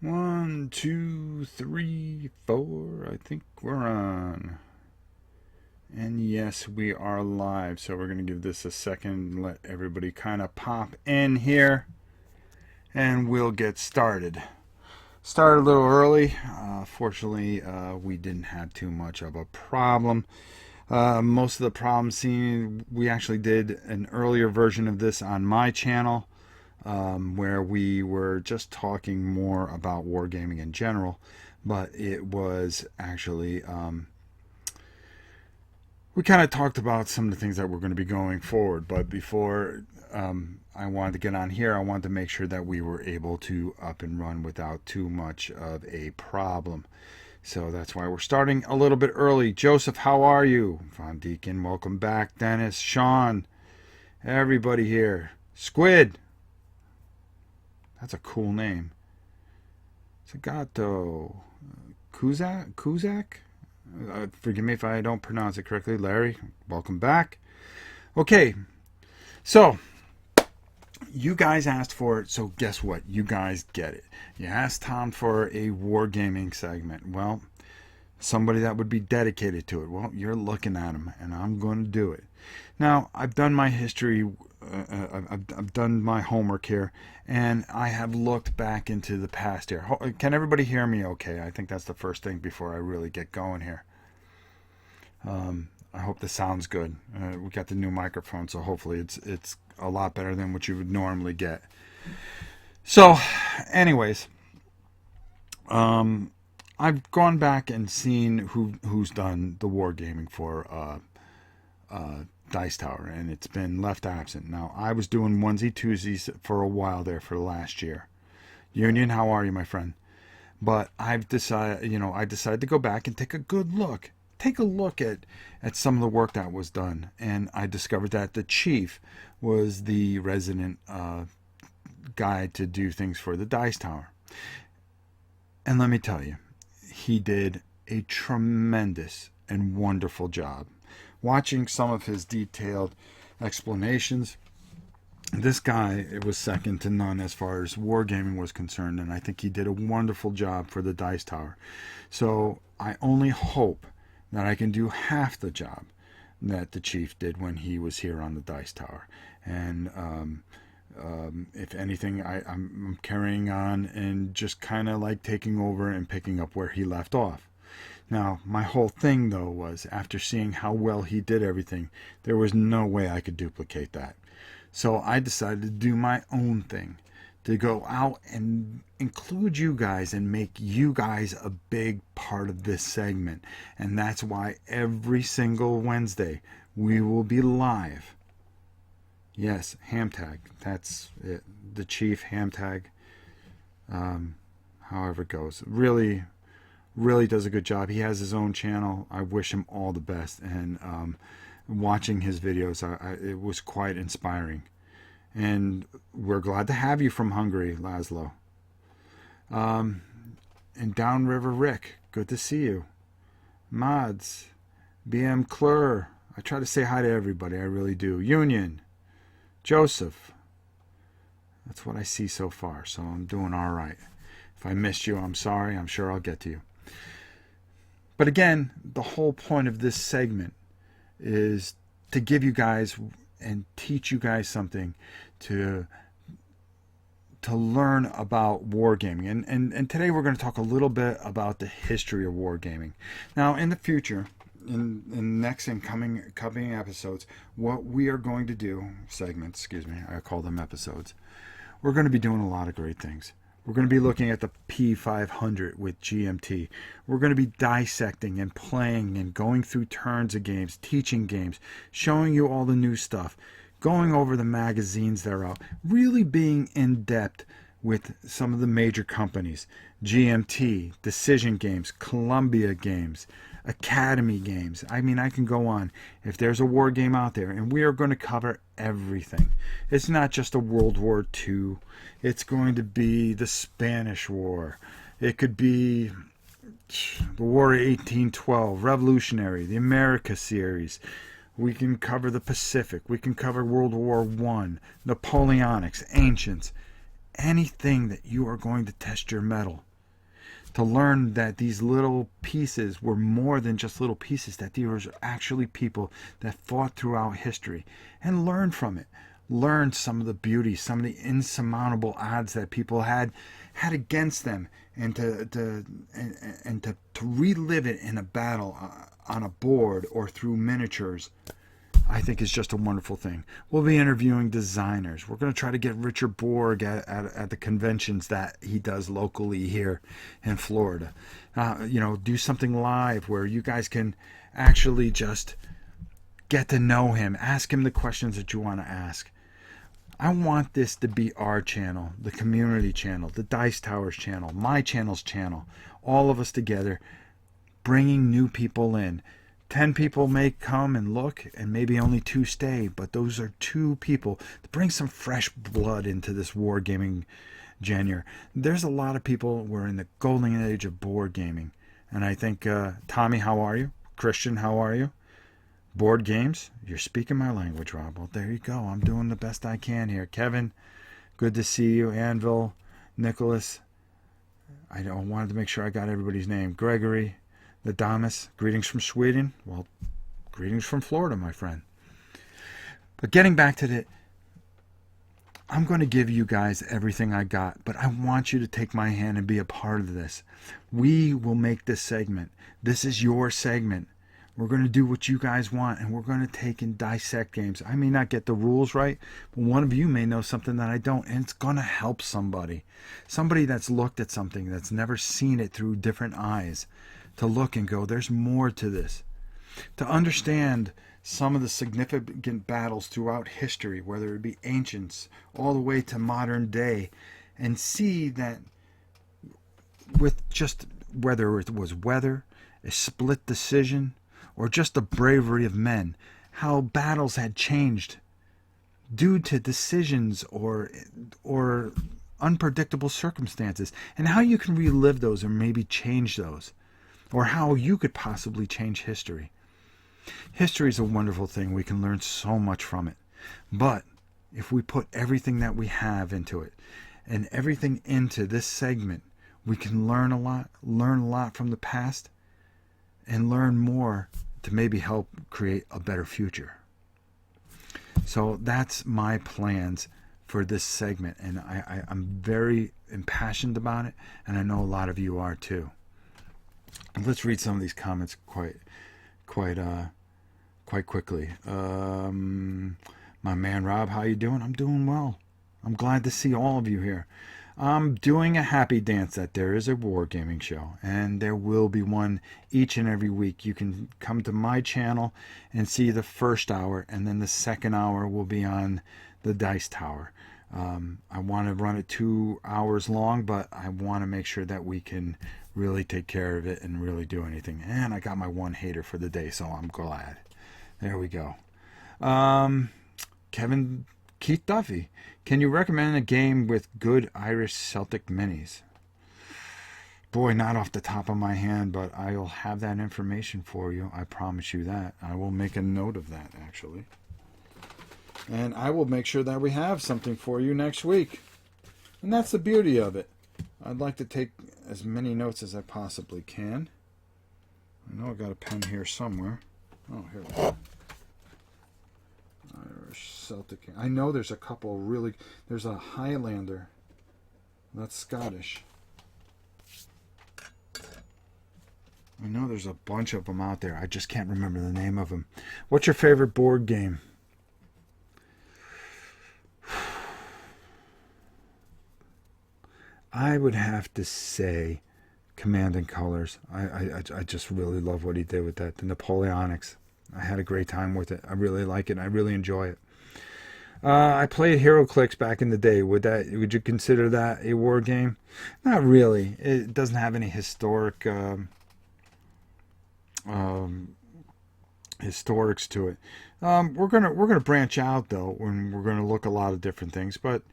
One, two, three, four. I think we're on. And yes, we are live. So we're going to give this a second, let everybody kind of pop in here, and we'll get started. Started a little early. Fortunately, we didn't have too much of a problem. Most of the problems seen, we actually did an earlier version of this on my channel. Where we were just talking more about wargaming in general, but it was actually we kind of talked about some of the things that we're going to be going forward. But before I wanted to get on here, I wanted to make sure that we were able to up and run without too much of a problem. So that's why we're starting a little bit early. Joseph, how are you? Von Deacon, welcome back. Dennis, Sean, everybody here. Squid. That's a cool name. Zagato. Kuzak? Forgive me if I don't pronounce it correctly. Larry, welcome back. Okay, so you guys asked for it, so guess what? You guys get it. You asked Tom for a wargaming segment. Well, somebody that would be dedicated to it. Well, you're looking at him, and I'm going to do it. Now, I've done my history. I've done my homework here, and I have looked back into the past here. Can everybody hear me okay? I think that's the first thing before I really get going here. I hope this sounds good. We got the new microphone, so hopefully it's a lot better than what you would normally get. So, anyways, I've gone back and seen who's done the wargaming for Dice Tower, and it's been left absent. Now, I was doing onesie twosies for a while there for the last year. Union, how are you, my friend? But I decided to go back and take a good look. Take a look at some of the work that was done, and I discovered that the chief was the resident guy to do things for the Dice Tower. And let me tell you, he did a tremendous and wonderful job. Watching some of his detailed explanations, this guy, it was second to none as far as wargaming was concerned, and I think he did a wonderful job for the Dice Tower. So I only hope that I can do half the job that the chief did when he was here on the Dice Tower. And if anything, I'm carrying on and just kind of like taking over and picking up where he left off. Now, my whole thing, though, was after seeing how well he did everything, there was no way I could duplicate that. So I decided to do my own thing, to go out and include you guys and make you guys a big part of this segment. And that's why every single Wednesday we will be live. Yes, Hamtag. That's it. The chief Hamtag. However it goes. Really does a good job. He has his own channel. I wish him all the best. And watching his videos, it was quite inspiring. And we're glad to have you from Hungary, Laszlo. And Downriver Rick, good to see you. Mods, BM Clur. I try to say hi to everybody. I really do. Union, Joseph. That's what I see so far. So I'm doing all right. If I missed you, I'm sorry. I'm sure I'll get to you. But again, the whole point of this segment is to give you guys and teach you guys something to learn about wargaming. And today we're going to talk a little bit about the history of wargaming. Now, in the future, in next and coming episodes, what we are going to do, segments, excuse me, I call them episodes, we're going to be doing a lot of great things. We're going to be looking at the P500 with GMT. We're going to be dissecting and playing and going through turns of games, teaching games, showing you all the new stuff, going over the magazines that are out, really being in depth with some of the major companies. GMT, Decision Games, Columbia Games, Academy Games. I mean, I can go on. If there's a war game out there, and we are going to cover everything. It's not just a World War II. It's going to be the Spanish War. It could be the War of 1812, Revolutionary, the America series. We can cover the Pacific. We can cover World War I, Napoleonics, Ancients. Anything that you are going to test your mettle, to learn that these little pieces were more than just little pieces, that these were actually people that fought throughout history, and learn from it. Learn some of the beauty, some of the insurmountable odds that people had against them, and to relive it in a battle on a board or through miniatures, I think is just a wonderful thing. We'll be interviewing designers. We're going to try to get Richard Borg at the conventions that he does locally here in Florida. Do something live where you guys can actually just get to know him. Ask him the questions that you want to ask. I want this to be our channel, the community channel, the Dice Towers channel, my channel's channel, all of us together, bringing new people in. 10 people may come and look, and maybe only 2 stay, but those are 2 people to bring some fresh blood into this wargaming genre. There's a lot of people. We're in the golden age of board gaming, and I think, Tommy, how are you? Christian, how are you? Board games? You're speaking my language, Rob. Well, there you go. I'm doing the best I can here. Kevin, good to see you. Anvil, Nicholas, I wanted to make sure I got everybody's name. Gregory, the Damas, greetings from Sweden. Well, greetings from Florida, my friend. But getting back to I'm going to give you guys everything I got, but I want you to take my hand and be a part of this. We will make this segment. This is your segment. We're going to do what you guys want, and we're going to take and dissect games. I may not get the rules right, but one of you may know something that I don't, and it's going to help somebody. Somebody that's looked at something, that's never seen it through different eyes, to look and go, there's more to this. To understand some of the significant battles throughout history, whether it be ancients all the way to modern day, and see that with just whether it was weather, a split decision, or just the bravery of men, how battles had changed due to decisions or unpredictable circumstances, and how you can relive those or maybe change those, or how you could possibly change history. History is a wonderful thing. We can learn so much from it. But if we put everything that we have into it and everything into this segment, we can learn a lot from the past, and learn more to maybe help create a better future. So that's my plans for this segment, and I'm very impassioned about it, and I know a lot of you are too. Let's read some of these comments quite quickly. My man Rob, how you doing? I'm doing well. I'm glad to see all of you here. I'm doing a happy dance that there is a wargaming show, and there will be one each and every week. You can come to my channel and see the first hour, and then the second hour will be on the Dice Tower. I want to run it 2 hours long, but I want to make sure that we can really take care of it and really do anything. And I got my one hater for the day, so I'm glad. There we go. Keith Duffy, can you recommend a game with good Irish Celtic minis? Boy, not off the top of my hand, but I'll have that information for you. I promise you that. I will make a note of that, actually. And I will make sure that we have something for you next week. And that's the beauty of it. I'd like to take as many notes as I possibly can. I know I got a pen here somewhere. Oh, here we go. Irish Celtic. I know there's a couple really. There's a Highlander. That's Scottish. I know there's a bunch of them out there. I just can't remember the name of them. What's your favorite board game? I would have to say Command and Colors. I just really love what he did with that. The Napoleonics. I had a great time with it. I really like it. I really enjoy it. I played HeroClix back in the day. Would you consider that a war game? Not really. It doesn't have any historics to it. We're gonna branch out though, when we're gonna look a lot of different things. But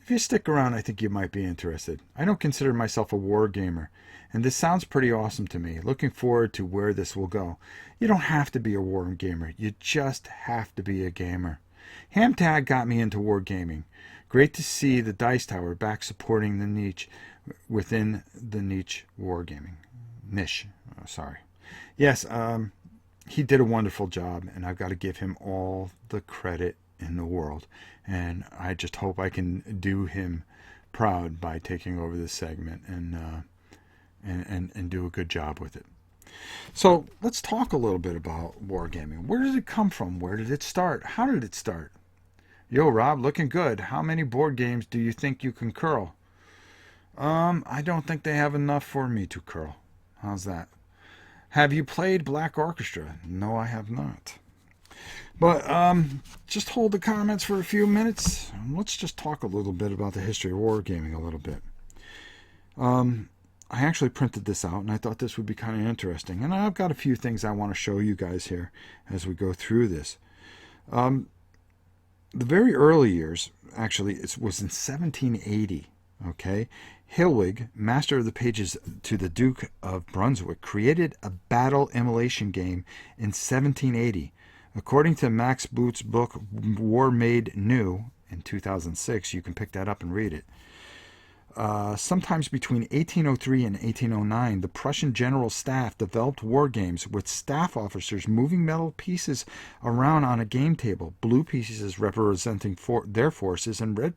if you stick around, I think you might be interested. I don't consider myself a war gamer, and this sounds pretty awesome to me. Looking forward to where this will go. You don't have to be a war gamer. You just have to be a gamer. Hamtag got me into wargaming. Great to see the Dice Tower back supporting the niche within the niche wargaming. Niche, sorry. Yes, he did a wonderful job, and I've got to give him all the credit in the world. And I just hope I can do him proud by taking over this segment and do a good job with it. So let's talk a little bit about wargaming. Where did it come from? Where did it start? How did it start? Yo, Rob, looking good. How many board games do you think you can curl? I don't think they have enough for me to curl. How's that? Have you played Black Orchestra? No, I have not. But just hold the comments for a few minutes. Let's just talk a little bit about the history of wargaming a little bit. I actually printed this out, and I thought this would be kind of interesting. And I've got a few things I want to show you guys here as we go through this. The very early years, actually, it was in 1780, okay? Hilwig, master of the pages to the Duke of Brunswick, created a battle immolation game in 1780. According to Max Boot's book, War Made New, in 2006, you can pick that up and read it. Sometimes between 1803 and 1809, the Prussian General Staff developed war games with staff officers moving metal pieces around on a game table, blue pieces representing their forces and red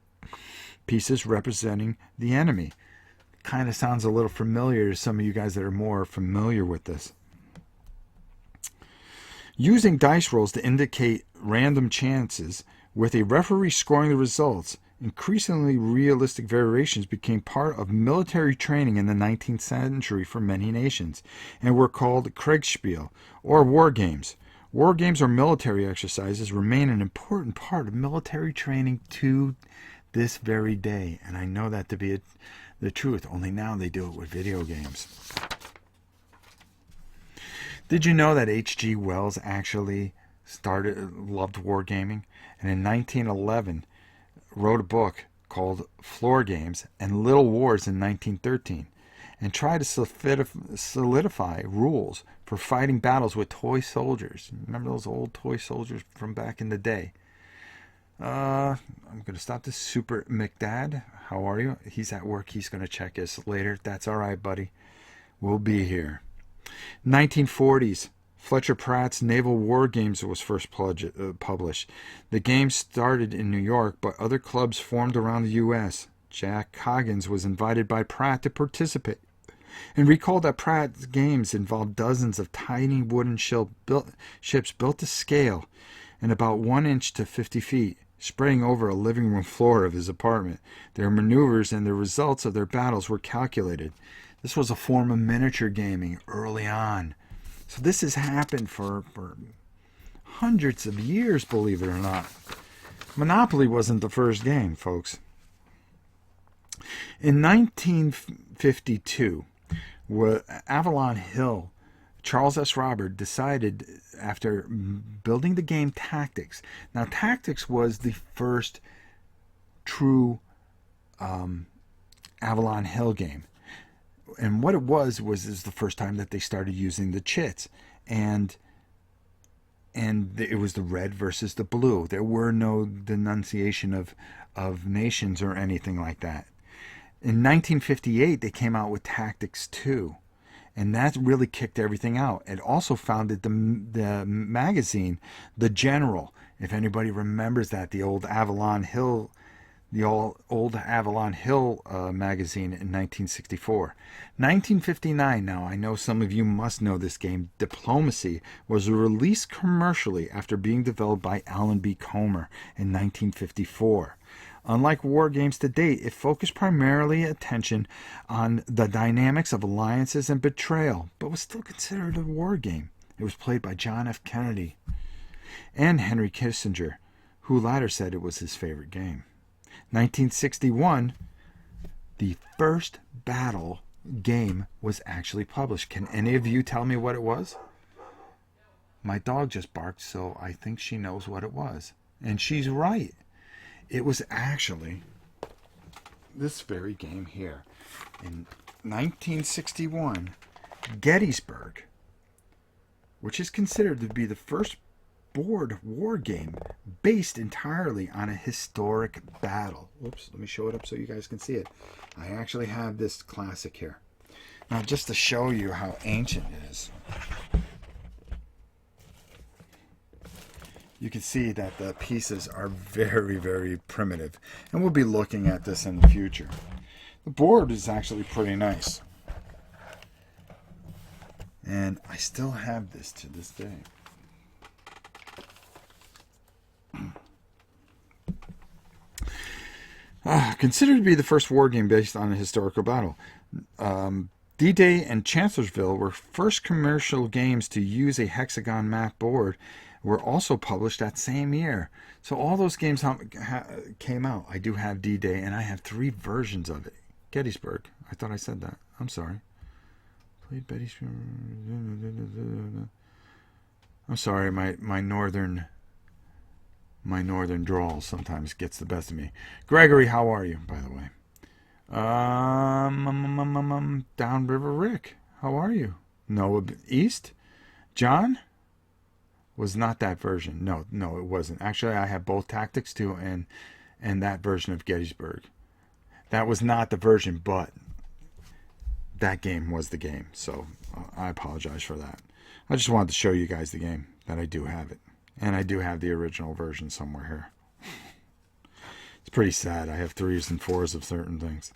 pieces representing the enemy. Kind of sounds a little familiar to some of you guys that are more familiar with this. Using dice rolls to indicate random chances, with a referee scoring the results, increasingly realistic variations became part of military training in the 19th century for many nations, and were called Kriegspiel, or war games. War games or military exercises remain an important part of military training to this very day, and I know that to be the truth, only now they do it with video games. Did you know that H.G. Wells actually loved wargaming, and in 1911 wrote a book called Floor Games and Little Wars in 1913, and tried to solidify rules for fighting battles with toy soldiers. Remember those old toy soldiers from back in the day? I'm going to stop this. Super McDad, how are you? He's at work. He's going to check us later. That's all right, buddy. We'll be here. 1940s. Fletcher Pratt's Naval War Games was first published. The game started in New York, but other clubs formed around the U.S. Jack Coggins was invited by Pratt to participate, and recalled that Pratt's games involved dozens of tiny wooden ships built to scale and about 1 inch to 50 feet, spreading over a living room floor of his apartment. Their maneuvers and the results of their battles were calculated. This was a form of miniature gaming early on. So this has happened for hundreds of years, believe it or not. Monopoly wasn't the first game, folks. In 1952, Avalon Hill, Charles S. Robert decided, after building the game Tactics. Now, Tactics was the first true Avalon Hill game. And what it was the first time that they started using the chits, and it was the red versus the blue. There were no denunciation of nations or anything like that. In 1958, they came out with Tactics 2, and that really kicked everything out. It also founded the magazine, The General. If anybody remembers that, the old Avalon Hill magazine in 1964. 1959, now I know some of you must know this game, Diplomacy, was released commercially after being developed by Alan B. Comer in 1954. Unlike war games to date, it focused primarily attention on the dynamics of alliances and betrayal, but was still considered a war game. It was played by John F. Kennedy and Henry Kissinger, who latter said it was his favorite game. 1961, the first battle game was actually published. Can any of you tell me what it was? My dog just barked, so I think she knows what it was. And she's right. It was actually this very game here. In 1961, Gettysburg, which is considered to be the first board war game based entirely on a historic battle. Whoops, let me show it up so you guys can see it. I actually have this classic here. Now, just to show you how ancient it is, you can see that the pieces are very, very primitive. And we'll be looking at this in the future. The board is actually pretty nice. And I still have this to this day. Considered to be the first war game based on a historical battle. D-Day and Chancellorsville were first commercial games to use a hexagon map board, were also published that same year. So all those games came out. I do have D-Day, and I have 3 versions of it. Gettysburg. I thought I said that. I'm sorry. Played Gettysburg. I'm sorry, my northern drawl sometimes gets the best of me. Gregory, how are you, by the way? Downriver Rick, how are you? Noah East? John? Was not that version. No, it wasn't. Actually, I have both Tactics 2 and that version of Gettysburg. That was not the version, but that game was the game. So I apologize for that. I just wanted to show you guys the game, that I do have it. And I do have the original version somewhere here. It's pretty sad. I have 3s and 4s of certain things.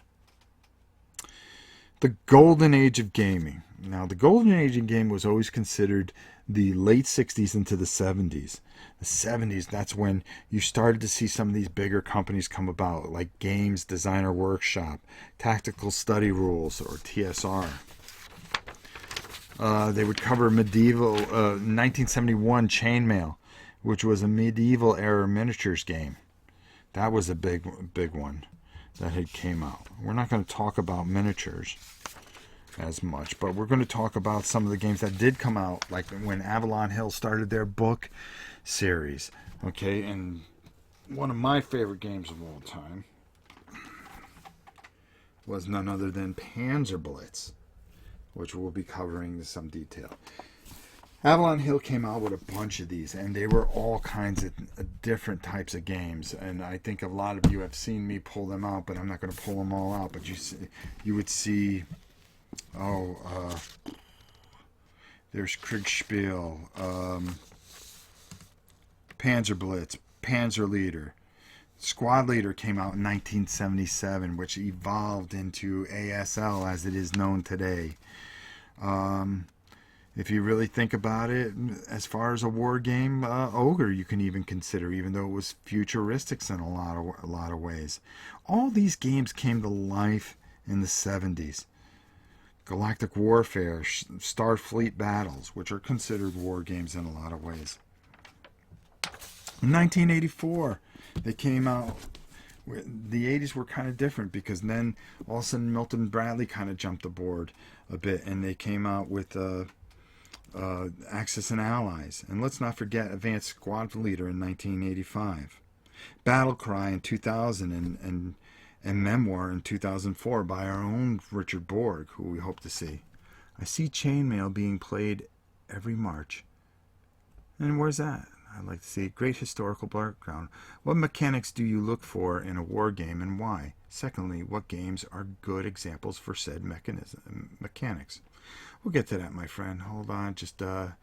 The Golden Age of Gaming. Now, the Golden Age of Gaming was always considered the late 60s into the 70s. The 70s, that's when you started to see some of these bigger companies come about, like Games Designer Workshop, Tactical Study Rules, or TSR. They would cover medieval 1971 Chainmail, which was a medieval era miniatures game. That was a big one that had came out. We're not going to talk about miniatures as much, but we're going to talk about some of the games that did come out, like when Avalon Hill started their book series. Okay, and one of my favorite games of all time was none other than Panzer Blitz, which we'll be covering in some detail. Avalon Hill came out with a bunch of these, and they were all kinds of different types of games. And I think a lot of you have seen me pull them out, but I'm not going to pull them all out. But you would see, there's Kriegspiel, Panzer Blitz, Panzer Leader. Squad Leader came out in 1977, which evolved into ASL as it is known today. If you really think about it, as far as a war game, Ogre you can even consider, even though it was futuristic in a lot of ways. All these games came to life in the 70s. Galactic Warfare, Starfleet Battles, which are considered war games in a lot of ways. In 1984, they came out. The 80s were kind of different, because then all of a sudden Milton Bradley kind of jumped aboard a bit, and they came out with Axis and Allies. And let's not forget Advanced Squad Leader in 1985. Battle Cry in 2000, and Memoir in 2004 by our own Richard Borg, who we hope to see. I see Chainmail being played every March. And where's that? I'd like to see great historical background. What mechanics do you look for in a war game, and why? Secondly, what games are good examples for said mechanics? We'll get to that, my friend. Hold on, just bear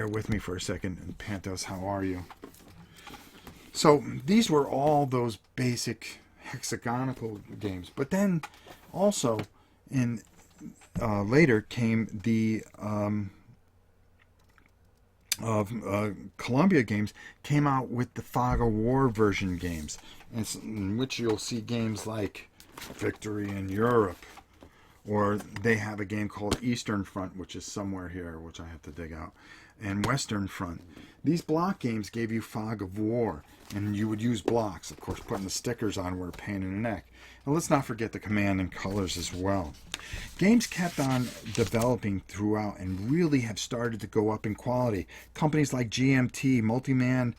with me for a second. And Pantos, how are you? So these were all those basic hexagonal games, but then also in later came the Columbia Games came out with the Fog of War version games, in which you'll see games like Victory in Europe, or they have a game called Eastern Front, which is somewhere here, which I have to dig out, and Western Front. These block games gave you Fog of War, and you would use blocks, of course. Putting the stickers on were a pain in the neck. And let's not forget the command and colors as well. Games kept on developing throughout and really have started to go up in quality. Companies like GMT, Multiman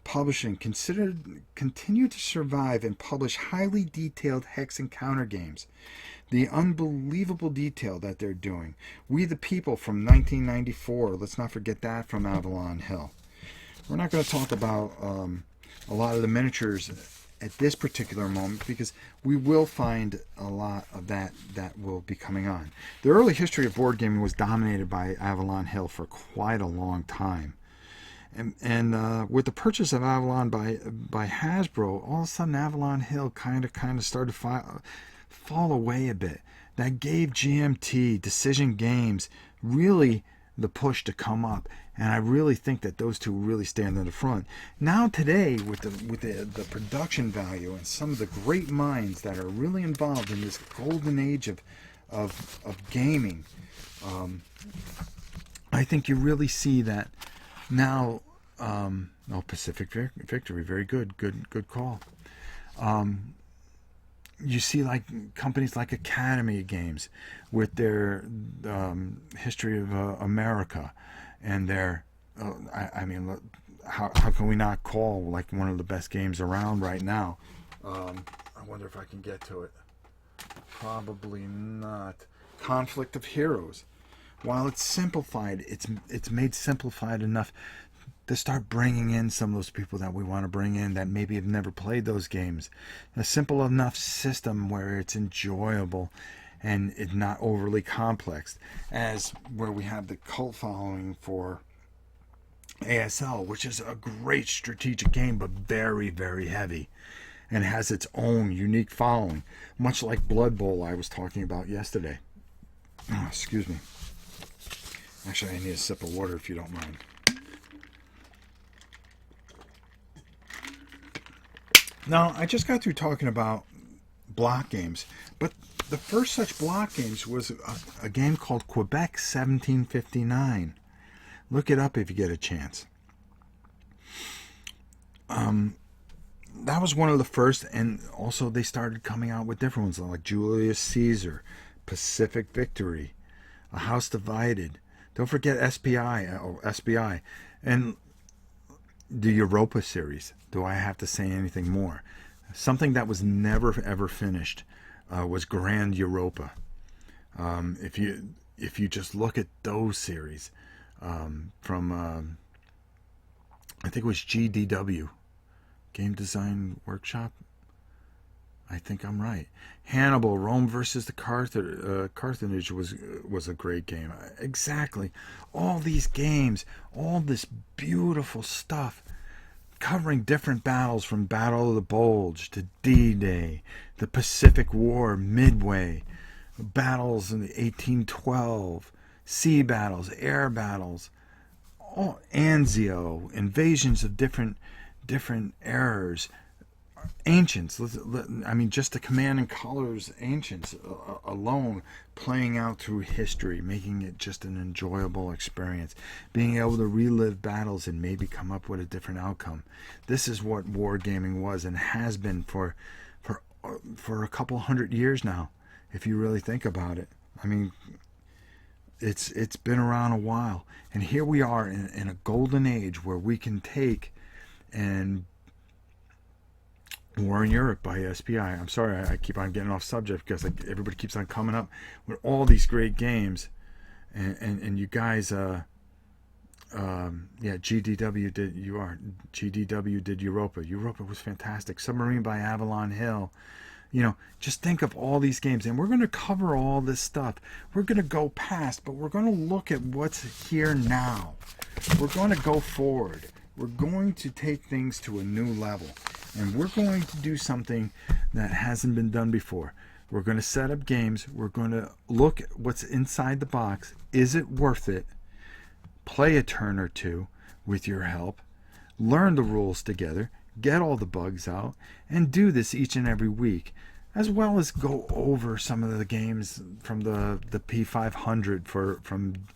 Publishing, continue to survive and publish highly detailed hex and counter games. The unbelievable detail that they're doing. We the People from 1994, let's not forget that, from Avalon Hill. We're not going to talk about a lot of the miniatures at this particular moment, because we will find a lot of that will be coming on. The early history of board gaming was dominated by Avalon Hill for quite a long time. And with the purchase of Avalon by Hasbro, all of a sudden Avalon Hill kind of started to fall away a bit. That gave GMT, Decision Games, really the push to come up, and I really think that those two really stand in the front. Now today, with the production value and some of the great minds that are really involved in this golden age of gaming, I think you really see that now. Pacific Victory, very good call. You see, like companies like Academy Games with their history of America and their I mean, how can we not call like one of the best games around right now? I wonder if I can get to it. Probably not. Conflict of Heroes. While it's simplified, it's made simplified enough to start bringing in some of those people that we want to bring in that maybe have never played those games. A simple enough system where it's enjoyable and it's not overly complex, as where we have the cult following for ASL, which is a great strategic game but very, very heavy and has its own unique following, much like Blood Bowl I was talking about yesterday. Oh, excuse me. Actually, I need a sip of water if you don't mind. Now, I just got through talking about block games, but the first such block games was a game called Quebec 1759. Look it up if you get a chance. That was one of the first, and also they started coming out with different ones like Julius Caesar, Pacific Victory, A House Divided. Don't forget SPI, and the Europa series. Do I have to say anything more? Something that was never ever finished was Grand Europa. If you just look at those series from I think it was GDW, Game Design Workshop. I think I'm right. Hannibal, Rome versus the Carthage was a great game. Exactly. All these games, all this beautiful stuff, covering different battles from Battle of the Bulge to D-Day, the Pacific War, Midway, battles in the 1812, sea battles, air battles, all Anzio, invasions of different eras. Ancients, I mean, just the Command and Colors Ancients alone, playing out through history, making it just an enjoyable experience, being able to relive battles and maybe come up with a different outcome. This is what wargaming was and has been for a couple hundred years now, if you really think about it. I mean, it's been around a while, and here we are in a golden age where we can take and War in Europe by SPI. I'm sorry, I keep on getting off subject because everybody keeps on coming up with all these great games, and you guys, GDW did Europa. Europa was fantastic. Submarine by Avalon Hill. Just think of all these games, and we're going to cover all this stuff. We're going to go past, but we're going to look at what's here now. We're going to go forward. We're going to take things to a new level. And we're going to do something that hasn't been done before. We're going to set up games. We're going to look at what's inside the box. Is it worth it? Play a turn or two with your help. Learn the rules together. Get all the bugs out. And do this each and every week. As well as go over some of the games from the P500 from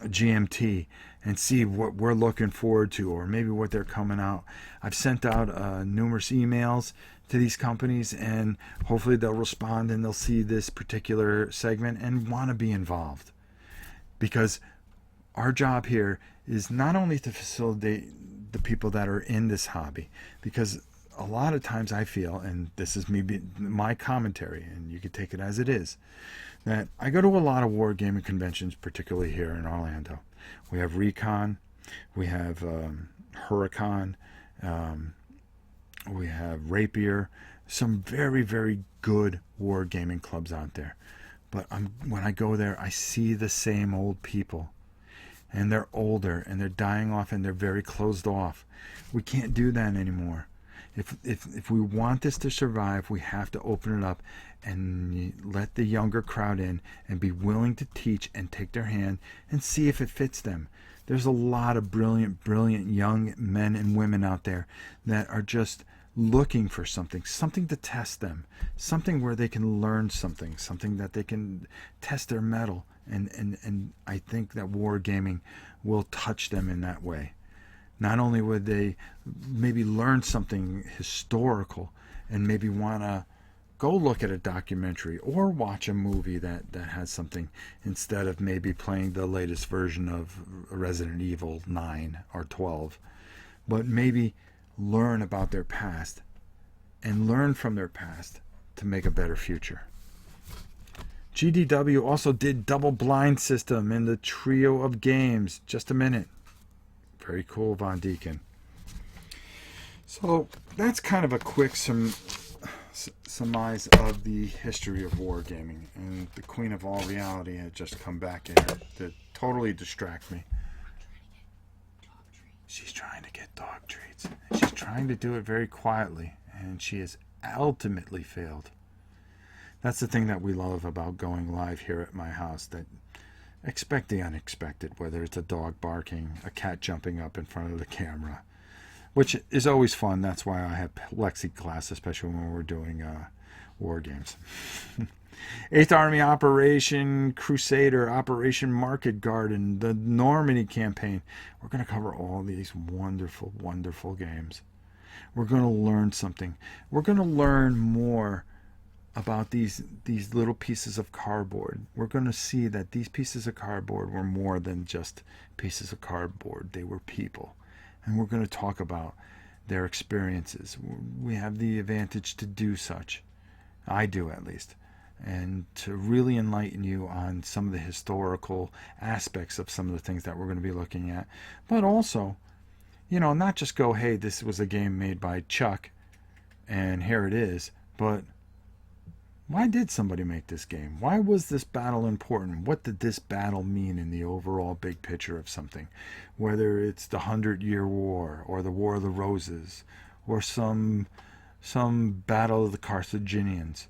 GMT and see what we're looking forward to, or maybe what they're coming out. I've sent out numerous emails to these companies, and hopefully they'll respond and they'll see this particular segment and want to be involved, because our job here is not only to facilitate the people that are in this hobby, because a lot of times I feel, and this is my commentary, and you can take it as it is, that I go to a lot of wargaming conventions, particularly here in Orlando. We have Recon, We have Huracan. We have Rapier. Some very, very good wargaming clubs out there. But when I go there, I see the same old people. And they're older, and they're dying off, and they're very closed off. We can't do that anymore. If we want this to survive, we have to open it up and let the younger crowd in and be willing to teach and take their hand and see if it fits them. There's a lot of brilliant, brilliant young men and women out there that are just looking for something to test them, something where they can learn something that they can test their mettle. And I think that wargaming will touch them in that way. Not only would they maybe learn something historical and maybe want to go look at a documentary or watch a movie that has something instead of maybe playing the latest version of Resident Evil 9 or 12, but maybe learn about their past and learn from their past to make a better future. GDW also did double blind system in the trio of games. Just a minute. Very cool, Von Deacon. So that's kind of a quick surmise of the history of wargaming. And the queen of all reality had just come back in to totally distract me. She's trying to get dog treats. She's trying to do it very quietly, and she has ultimately failed. That's the thing that we love about going live here at my house, that expect the unexpected, whether it's a dog barking, a cat jumping up in front of the camera, which is always fun. That's why I have plexiglass, especially when we're doing war games. 8th Army Operation Crusader, Operation Market Garden, the Normandy campaign. We're going to cover all these wonderful, wonderful games. We're going to learn something. We're going to learn more about these little pieces of cardboard. We're going to see that these pieces of cardboard were more than just pieces of cardboard. They were people. And we're going to talk about their experiences. We have the advantage to do such. I do, at least. And to really enlighten you on some of the historical aspects of some of the things that we're going to be looking at. But also, not just go, hey, this was a game made by Chuck, and here it is, but why did somebody make this game? Why was this battle important? What did this battle mean in the overall big picture of something? Whether it's the 100-Year War or the War of the Roses or some battle of the Carthaginians.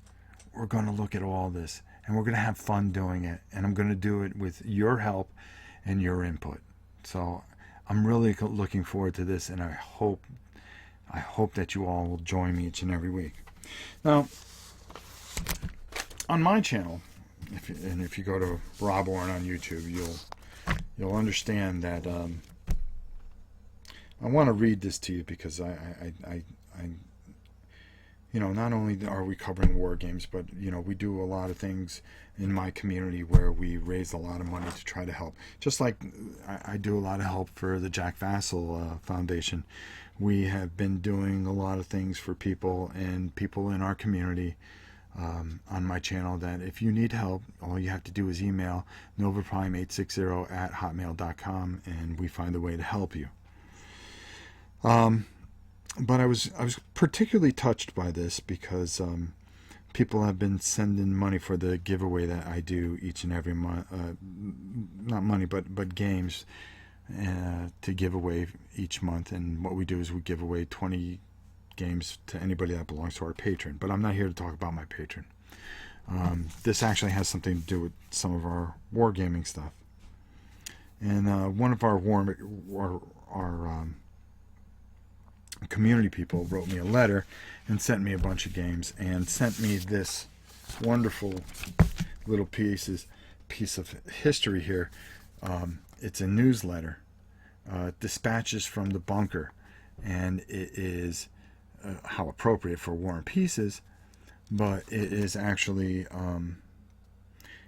We're going to look at all this, and we're going to have fun doing it, and I'm going to do it with your help and your input. So I'm really looking forward to this, and I hope that you all will join me each and every week. Now, on my channel, if you go to Rob Warren on YouTube, you'll understand that I want to read this to you because I not only are we covering war games, but we do a lot of things in my community where we raise a lot of money to try to help. Just like I do a lot of help for the Jack Vassell Foundation. We have been doing a lot of things for people and people in our community on my channel, that if you need help, all you have to do is email novaprime860@hotmail.com, and we find a way to help you. But I was particularly touched by this because people have been sending money for the giveaway that I do each and every month. Not money, but games to give away each month. And what we do is we give away 20 games to anybody that belongs to our patron. But I'm not here to talk about my patron. This actually has something to do with some of our wargaming stuff. And one of our community people wrote me a letter and sent me a bunch of games and sent me this wonderful little piece of history here. It's a newsletter, Dispatches from the Bunker, and it is how appropriate for War and Pieces, but it is actually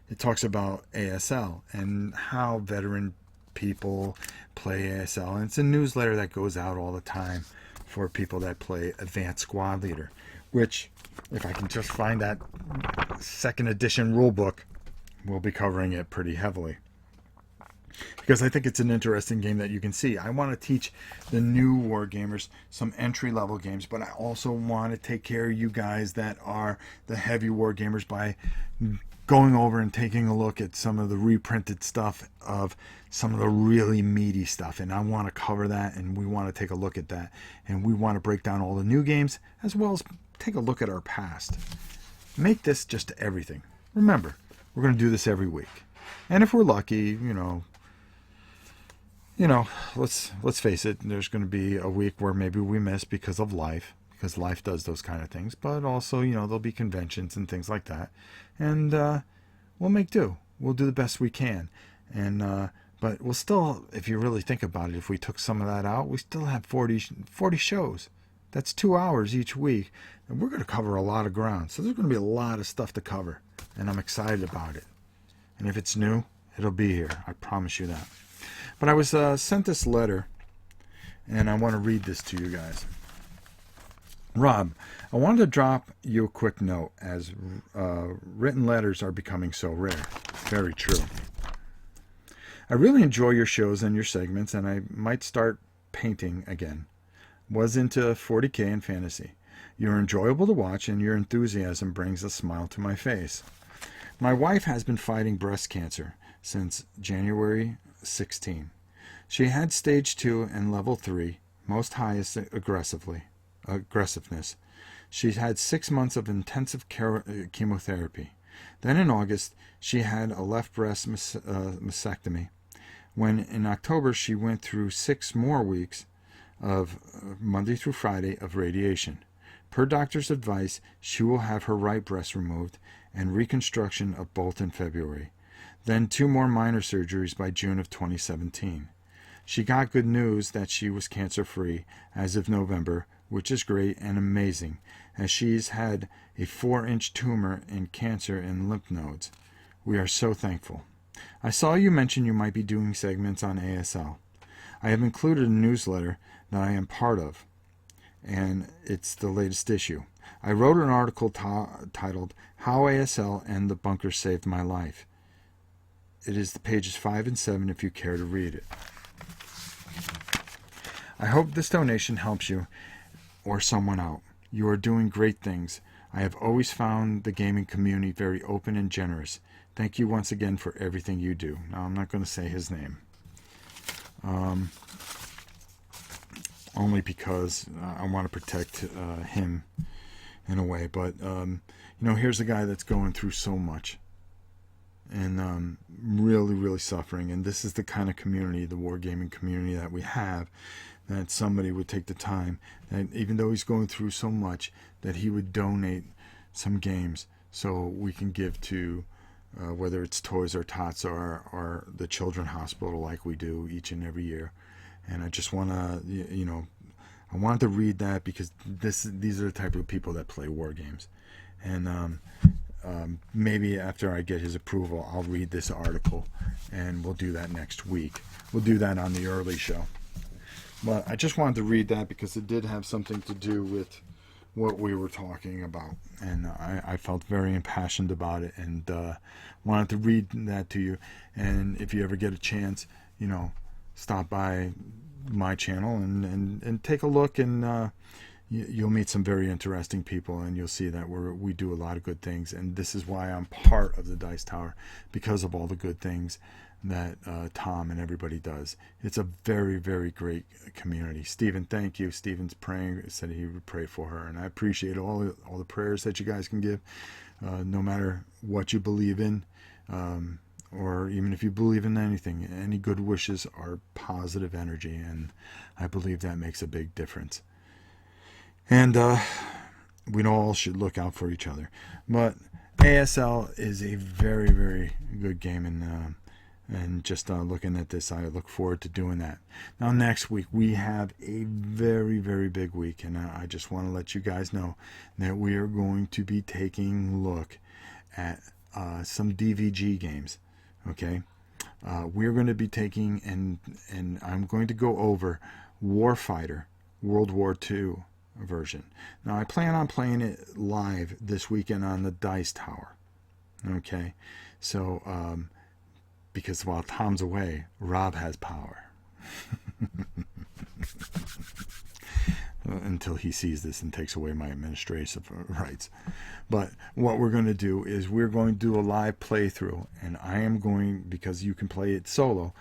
it talks about ASL and how veteran people play ASL, and it's a newsletter that goes out all the time for people that play Advanced Squad Leader, which, if I can just find that second edition rule book, we'll be covering it pretty heavily. because I think it's an interesting game that you can see. I want to teach the new war gamers some entry level games, but I also want to take care of you guys that are the heavy war gamers by going over and taking a look at some of the reprinted stuff of some of the really meaty stuff. And I want to cover that, and we want to take a look at that, and we want to break down all the new games as well as take a look at our past. Make this just everything. Remember, we're going to do this every week. And if we're lucky, let's face it, there's going to be a week where maybe we miss because of life, because life does those kind of things. But also, there'll be conventions and things like that. And we'll make do. We'll do the best we can. And but we'll still, if you really think about it, if we took some of that out, we still have 40 shows. That's 2 hours each week. And we're going to cover a lot of ground. So there's going to be a lot of stuff to cover. And I'm excited about it. And if it's new, it'll be here. I promise you that. But I was sent this letter, and I want to read this to you guys. Rob, I wanted to drop you a quick note, as written letters are becoming so rare. Very true. I really enjoy your shows and your segments, and I might start painting again. Was into 40K and fantasy. You're enjoyable to watch, and your enthusiasm brings a smile to my face. My wife has been fighting breast cancer since January 16. She had stage 2 and level 3, most highest aggressiveness. She had 6 months of intensive chemotherapy. Then in August, she had a left breast mastectomy. When in October, she went through 6 more weeks of Monday through Friday of radiation. Per doctor's advice, she will have her right breast removed and reconstruction of both in February. Then 2 more minor surgeries by June of 2017. She got good news that she was cancer-free as of November, which is great and amazing, as she's had a 4-inch tumor and cancer in lymph nodes. We are so thankful. I saw you mention you might be doing segments on ASL. I have included a newsletter that I am part of, and it's the latest issue. I wrote an article titled How ASL and the Bunker Saved My Life. It is the pages 5 and 7 if you care to read it. I hope this donation helps you or someone out. You are doing great things. I have always found the gaming community very open and generous. Thank you once again for everything you do. Now, I'm not going to say his name. Only because I want to protect him in a way. But, here's a guy that's going through so much. And really, really suffering. And this is the kind of community, the wargaming community that we have, that somebody would take the time, that even though he's going through so much, that he would donate some games so we can give to, whether it's Toys or Tots or the Children's Hospital like we do each and every year. And I just want to, I wanted to read that because these are the type of people that play war games. And maybe after I get his approval, I'll read this article, and we'll do that next week. We'll do that on the early show. But I just wanted to read that because it did have something to do with what we were talking about. And I felt very impassioned about it, and wanted to read that to you. And if you ever get a chance, stop by my channel and take a look, and you'll meet some very interesting people, and you'll see that we do a lot of good things. And this is why I'm part of the Dice Tower, because of all the good things that Tom and everybody does. It's a very, very great community. Stephen, thank you. Stephen's praying, said he would pray for her, and I appreciate all the prayers that you guys can give, no matter what you believe in, or even if you believe in anything. Any good wishes are positive energy, and I believe that makes a big difference. And we all should look out for each other. But ASL is a very, very good game, and just looking at this, I look forward to doing that. Now, next week, we have a very, very big week, and I just want to let you guys know that we are going to be taking a look at some DVG games, okay? We're going to be taking, and I'm going to go over Warfighter, World War II version. Now, I plan on playing it live this weekend on the Dice Tower, okay? So, because while Tom's away, Rob has power. Until he sees this and takes away my administrative rights. But what we're going to do is we're going to do a live playthrough, and I am going, because you can play it solo,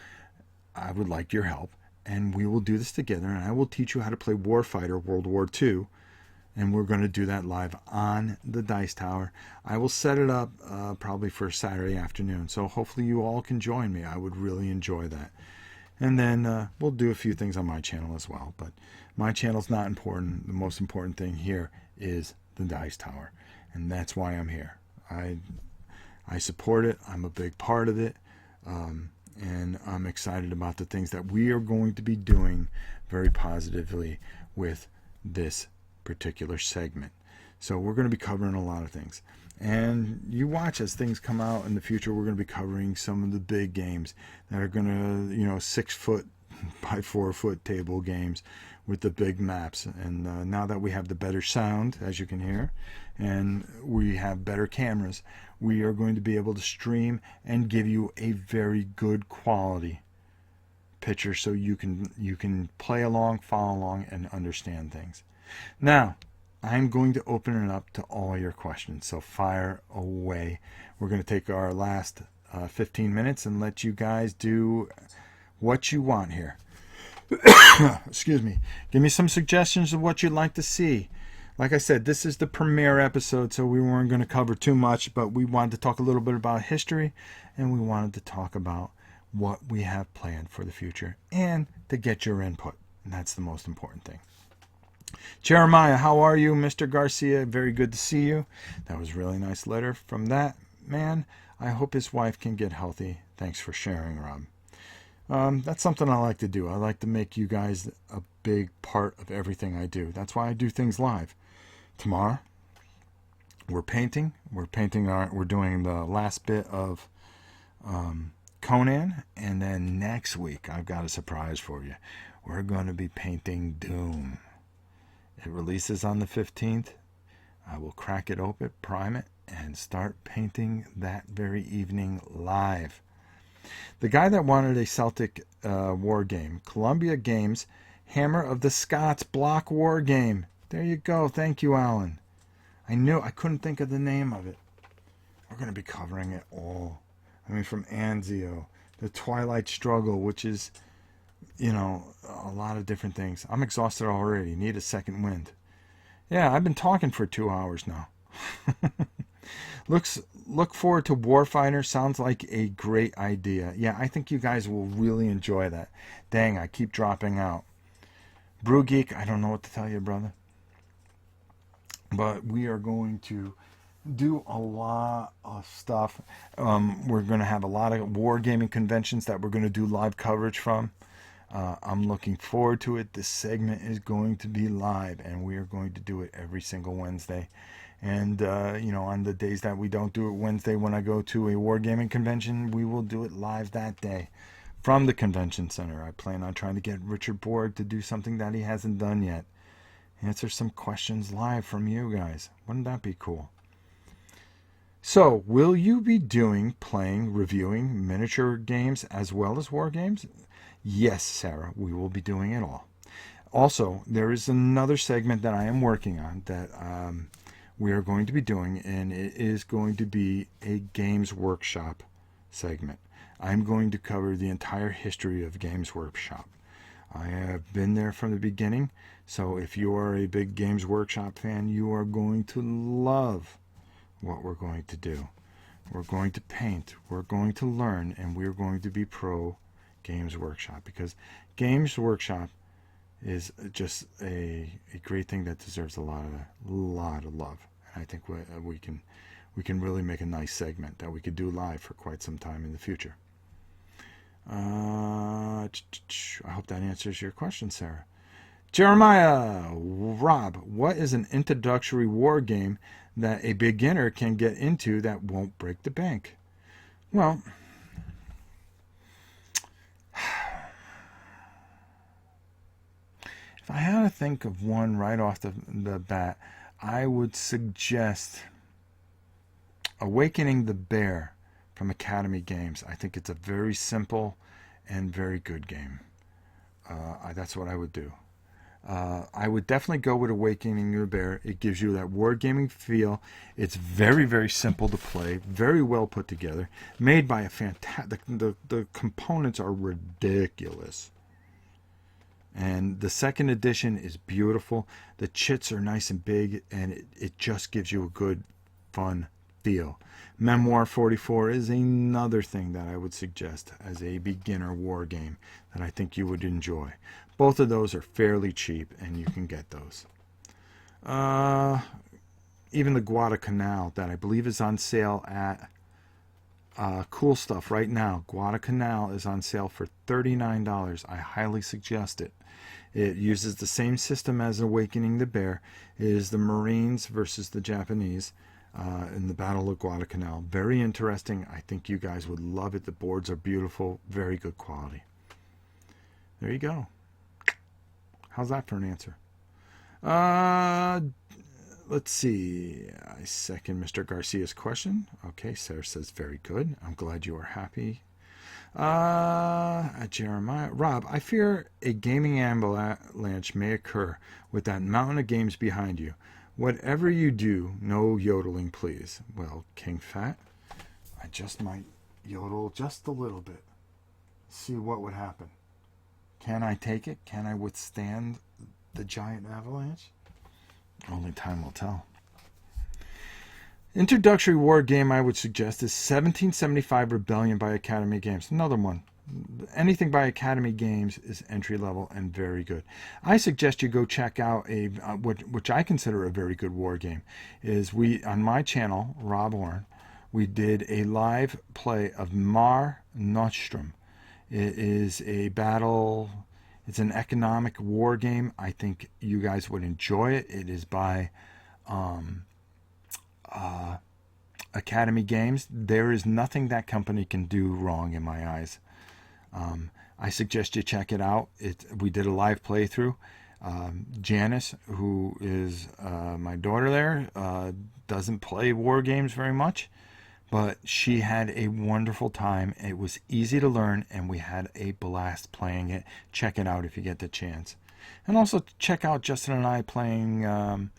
I would like your help, and we will do this together, and I will teach you how to play Warfighter World War II, and we're going to do that live on the Dice Tower. I will set it up probably for Saturday afternoon, so hopefully you all can join me. I would really enjoy that. And then we'll do a few things on my channel as well. But my channel's not important. The most important thing here is the Dice Tower. And that's why I'm here. I support it. I'm a big part of it. And I'm excited about the things that we are going to be doing very positively with this particular segment. So we're going to be covering a lot of things. And you watch as things come out in the future. We're going to be covering some of the big games that are going to, 6 foot by 4 foot table games with the big maps. And now that we have the better sound, as you can hear, and we have better cameras, we are going to be able to stream and give you a very good quality picture so you can play along, follow along, and understand things. Now, I'm going to open it up to all your questions, so fire away. We're going to take our last 15 minutes and let you guys do what you want here. Excuse me. Give me some suggestions of what you'd like to see. Like I said, this is the premiere episode, so we weren't going to cover too much, but we wanted to talk a little bit about history, and we wanted to talk about what we have planned for the future, and to get your input. And that's the most important thing. Jeremiah, how are you? Mr. Garcia, very good to see you. That was a really nice letter from that man. I hope his wife can get healthy. Thanks for sharing, Rob. That's something I like to do. I like to make you guys a big part of everything I do. That's why I do things live. Tomorrow, we're painting. We're doing the last bit of Conan. And then next week, I've got a surprise for you. We're going to be painting Doom. It releases on the 15th. I will crack it open, prime it, and start painting that very evening live. The guy that wanted a Celtic war game, Columbia Games, Hammer of the Scots block war game. There you go. Thank you, Alan. I couldn't think of the name of it. We're going to be covering it all. From Anzio, the Twilight Struggle, which is, a lot of different things. I'm exhausted already. Need a second wind. Yeah, I've been talking for 2 hours now. Look forward to Warfighter. Sounds like a great idea. Yeah, I think you guys will really enjoy that. Dang, I keep dropping out. Brew Geek, I don't know what to tell you, brother. But we are going to do a lot of stuff. We're going to have a lot of wargaming conventions that we're going to do live coverage from. I'm looking forward to it. This segment is going to be live, and we are going to do it every single Wednesday. And, on the days that we don't do it Wednesday when I go to a wargaming convention, we will do it live that day from the convention center. I plan on trying to get Richard Board to do something that he hasn't done yet. Answer some questions live from you guys. Wouldn't that be cool? So, will you be playing, reviewing miniature games as well as war games? Yes, Sarah, we will be doing it all. Also, there is another segment that I am working on that we are going to be doing, and it is going to be a Games Workshop segment. I'm going to cover the entire history of Games Workshop. I have been there from the beginning, so if you are a big Games Workshop fan, you are going to love what we're going to do. We're going to paint, we're going to learn, and we're going to be pro Games Workshop, because Games Workshop is just a great thing that deserves a lot of love. And I think we can really make a nice segment that we could do live for quite some time in the future. I hope that answers your question, Sarah. Jeremiah, Rob, what is an introductory war game that a beginner can get into that won't break the bank? Well, if I had to think of one right off the bat, I would suggest Awakening the Bear from Academy Games. I think it's a very simple and very good game. That's what I would do. I would definitely go with Awakening the Bear. It gives you that wargaming feel. It's very, very simple to play, very well put together, made by a fantastic. The components are ridiculous. And the second edition is beautiful. The chits are nice and big, and it just gives you a good, fun feel. Memoir 44 is another thing that I would suggest as a beginner war game that I think you would enjoy. Both of those are fairly cheap, and you can get those. Even the Guadalcanal that I believe is on sale at Cool Stuff right now. Guadalcanal is on sale for $39. I highly suggest it. It uses the same system as Awakening the Bear. It is the Marines versus the Japanese in the Battle of Guadalcanal. Very interesting. I think you guys would love it. The boards are beautiful. Very good quality. There you go. How's that for an answer? Let's see. I second Mr. Garcia's question. Okay, Sarah says very good. I'm glad you are happy. Jeremiah. Rob, I fear a gaming avalanche may occur with that mountain of games behind you. Whatever you do, no yodeling, please. Well, King Fat, I just might yodel just a little bit. See what would happen. Can I take it? Can I withstand the giant avalanche? Only time will tell. Introductory war game I would suggest is 1775 Rebellion by Academy Games. Another one. Anything by Academy Games is entry level and very good. I suggest you go check out which I consider a very good war game. Is on my channel, Rob Orn, we did a live play of Mare Nostrum. It is a battle. It's an economic war game. I think you guys would enjoy it. It is by Academy Games. There is nothing that company can do wrong in my eyes. I suggest you check it out. We did a live playthrough. Janice, who is my daughter there, doesn't play war games very much, but she had a wonderful time. It was easy to learn, and we had a blast playing it. Check it out if you get the chance. And also check out Justin and I playing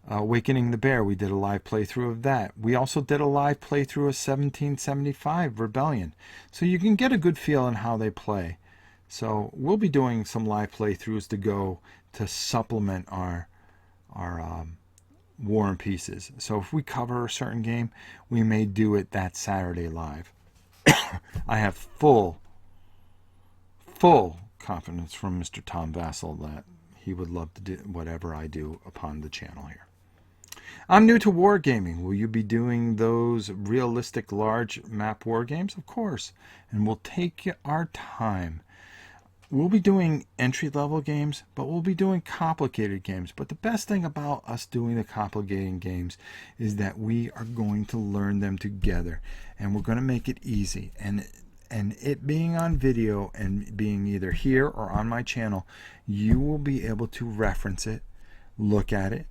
Awakening the Bear. We did a live playthrough of that. We also did a live playthrough of 1775 Rebellion. So you can get a good feel on how they play. So we'll be doing some live playthroughs to go to supplement our War and Pieces. So if we cover a certain game, we may do it that Saturday live. I have full confidence from Mr. Tom Vassell that he would love to do whatever I do upon the channel here. I'm new to wargaming. Will you be doing those realistic large map war games? Of course. And we'll take our time. We'll be doing entry-level games, but we'll be doing complicated games. But the best thing about us doing the complicated games is that we are going to learn them together, and we're going to make it easy. And it being on video and being either here or on my channel, you will be able to reference it, look at it,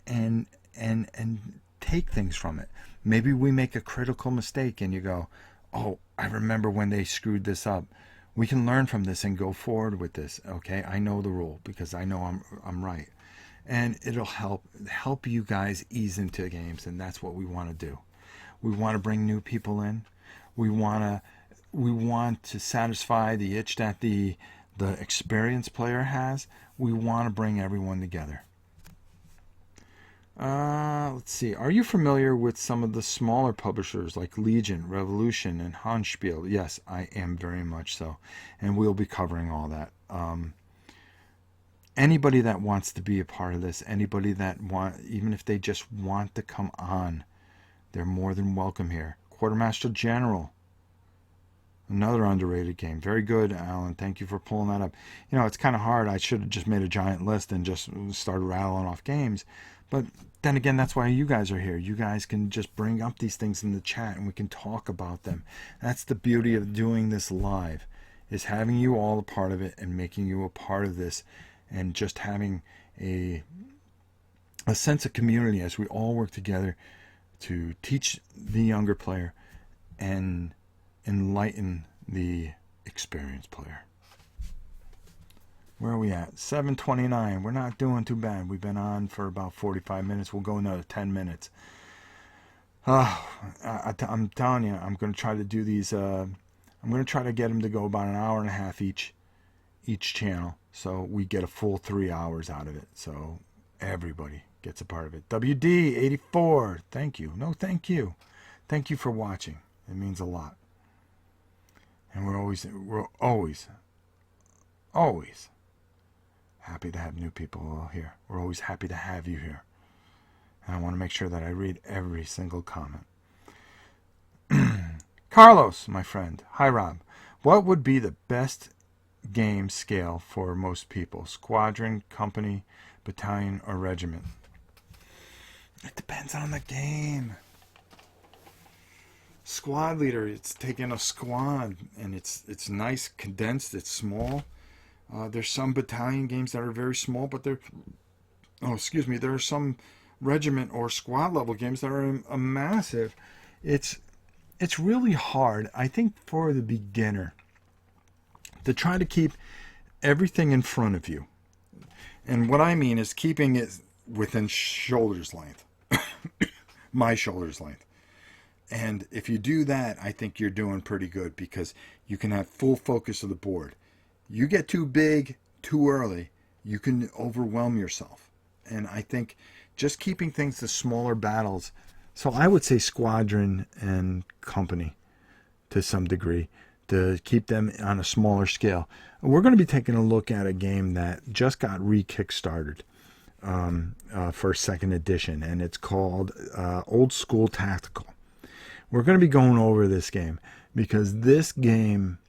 and take things from it. Maybe we make a critical mistake and you go, oh, I remember when they screwed this up. We can learn from this and go forward with this. Okay, I know the rule because I know I'm right, and it'll help you guys ease into games, and that's what we want to do. We want to bring new people in. We want to satisfy the itch that the experienced player has. We want to bring everyone together. Let's see. Are you familiar with some of the smaller publishers like Legion, Revolution, and Handspiel? Yes, I am very much so. And we'll be covering all that. Anybody that wants to be a part of this, anybody that even if they just want to come on, they're more than welcome here. Quartermaster General. Another underrated game. Very good, Alan. Thank you for pulling that up. You know, it's kind of hard. I should have just made a giant list and just started rattling off games. But then again, that's why you guys are here. You guys can just bring up these things in the chat and we can talk about them. That's the beauty of doing this live, is having you all a part of it and making you a part of this, and just having a sense of community as we all work together to teach the younger player and enlighten the experienced player. Where are we at? 7:29. We're not doing too bad. We've been on for about 45 minutes. We'll go another 10 minutes. I'm telling you, I'm going to try to do these. I'm going to try to get them to go about an hour and a half each channel, so we get a full 3 hours out of it. So everybody gets a part of it. WD84, thank you. No, thank you. Thank you for watching. It means a lot. And we're always happy to have new people here. We're always happy to have you here. And I want to make sure that I read every single comment. Carlos, my friend. Hi, Rob. What would be the best game scale for most people? Squadron, company, battalion, or regiment? It depends on the game. Squad leader, it's taking a squad, and it's nice, condensed, it's small. There's some battalion games that are very small, but there are some regiment or squad level games that are massive. It's really hard, I think, for the beginner to try to keep everything in front of you. And what I mean is keeping it within shoulder's length. My shoulder's length. And if you do that, I think you're doing pretty good, because you can have full focus of the board. You get too big too early, you can overwhelm yourself. And I think just keeping things to smaller battles. So I would say squadron and company to some degree, to keep them on a smaller scale. We're going to be taking a look at a game that just got re-kickstarted for second edition, and it's called Old School Tactical. We're going to be going over this game because this game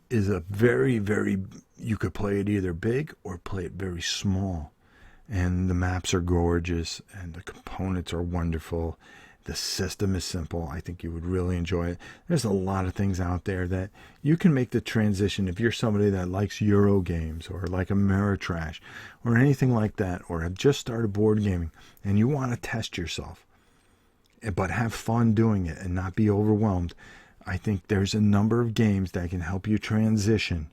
is a very, very, you could play it either big or play it very small. And the maps are gorgeous and the components are wonderful. The system is simple. I think you would really enjoy it. There's a lot of things out there that you can make the transition if you're somebody that likes Euro games or like Ameritrash or anything like that, or have just started board gaming and you want to test yourself, but have fun doing it and not be overwhelmed. I think there's a number of games that can help you transition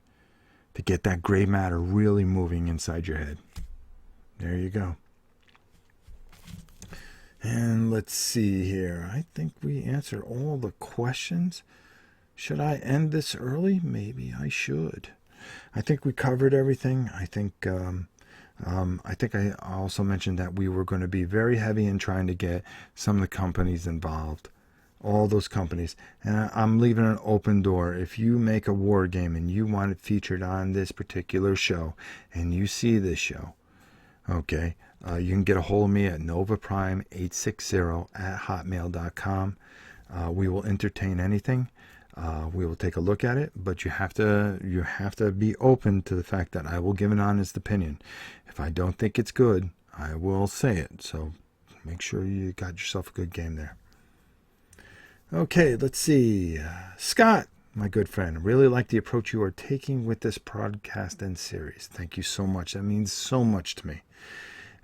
to get that gray matter really moving inside your head. There you go. And let's see here. I think we answered all the questions. Should I end this early? Maybe I should. I think we covered everything. I think I also mentioned that we were going to be very heavy in trying to get some of the companies involved. All those companies. And I'm leaving an open door. If you make a war game and you want it featured on this particular show, and you see this show, okay, you can get a hold of me at novaprime860@hotmail.com. We will entertain anything. We will take a look at it, but you have to be open to the fact that I will give an honest opinion. If I don't think it's good, I will say it. So make sure you got yourself a good game there. Okay, let's see. Scott, my good friend, really like the approach you are taking with this podcast and series. Thank you so much. That means so much to me.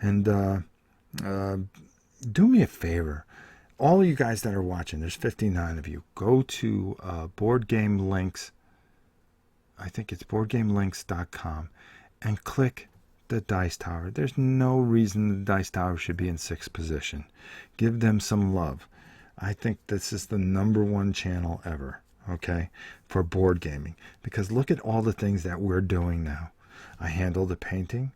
And do me a favor. All of you guys that are watching, there's 59 of you, go to Board Game Links. I think it's boardgamelinks.com and click the Dice Tower. There's no reason the Dice Tower should be in 6th position. Give them some love. I think this is the #1 channel ever, okay, for board gaming. Because look at all the things that we're doing now. I handle the painting.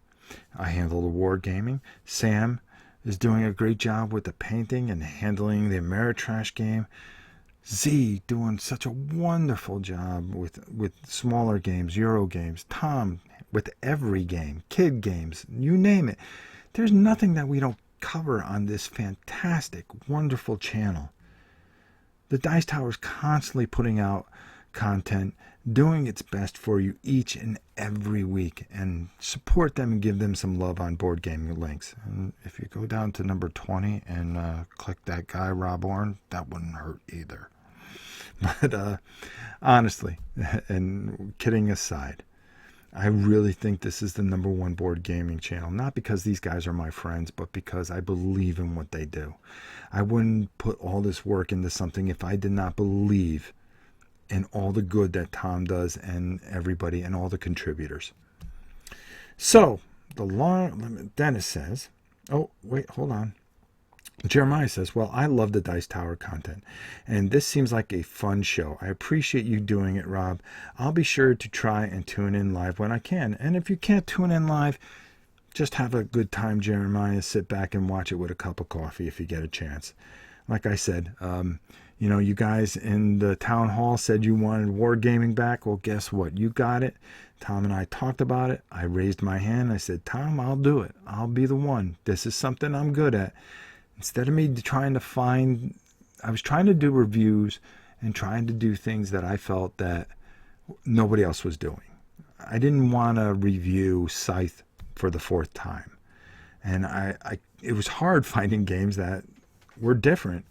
I handle the war gaming. Sam is doing a great job with the painting and handling the Ameritrash game. Z doing such a wonderful job with smaller games, Euro games. Tom with every game, kid games, you name it. There's nothing that we don't cover on this fantastic, wonderful channel. The Dice Tower is constantly putting out content, doing its best for you each and every week, and support them and give them some love on Board Gaming Links. And if you go down to number 20 and click that guy Rob Orn, that wouldn't hurt either. But honestly, and kidding aside, I really think this is the #1 board gaming channel, not because these guys are my friends, but because I believe in what they do. I wouldn't put all this work into something if I did not believe in all the good that Tom does and everybody and all the contributors. So, Dennis says, oh, wait, hold on. Jeremiah says, well, I love the Dice Tower content, and this seems like a fun show. I appreciate you doing it, Rob. I'll be sure to try and tune in live when I can. And if you can't tune in live, just have a good time, Jeremiah. Sit back and watch it with a cup of coffee if you get a chance. Like I said, you guys in the town hall said you wanted Wargaming back. Well, guess what? You got it. Tom and I talked about it. I raised my hand. I said, Tom, I'll do it. I'll be the one. This is something I'm good at. Instead of me trying to I was trying to do reviews and trying to do things that I felt that nobody else was doing. I didn't want to review Scythe for the 4th time. And it was hard finding games that were different